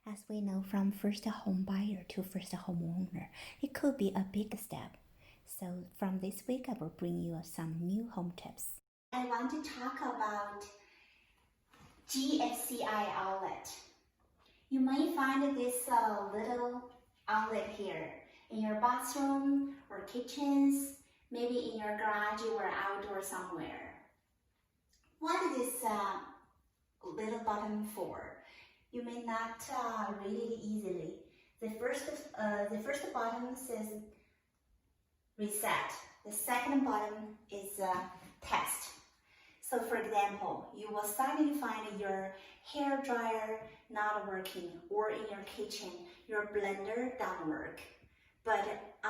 As we know, from first home buyer to first homeowner, it could be a big step. So from this week, I will bring you some new home tips. I want to talk about GFCI outlet. You may find this little outlet here in your bathroom or kitchens, maybe in your garage or outdoor somewhere. What is this little button for? You may not read it easily. The first button says reset. The second button is test. So for example, you will suddenly find your hair dryer not working, or in your kitchen, your blender doesn't work. But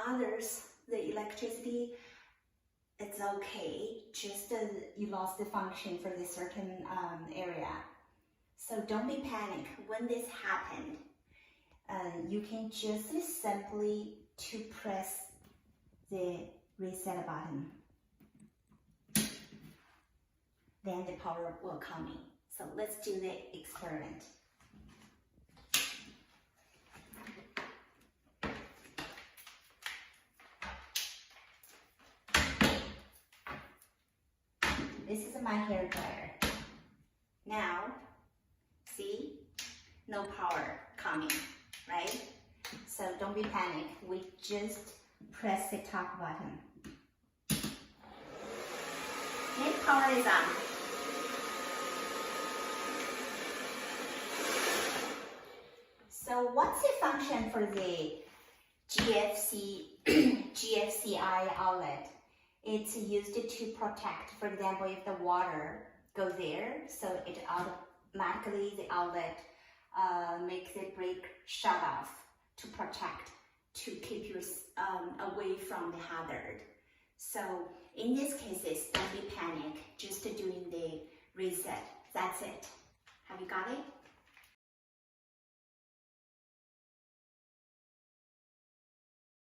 others, the electricity, it's okay, just you lost the function for this certain area. So don't be panicked when this happened. You can just simply to press the reset button. Then the power will come in. So let's do the experiment. This is my hair dryer. Now, see, no power coming, right? So don't be panicked. We just press the top button. And power is on. So what's the function for the GFCI outlet? It's used to protect, for example, if the water goes there, so it automatically, the outlet makes it break, shut off to protect, to keep you away from the hazard. So in these cases, don't be panic, just doing the reset. That's it. Have you got it?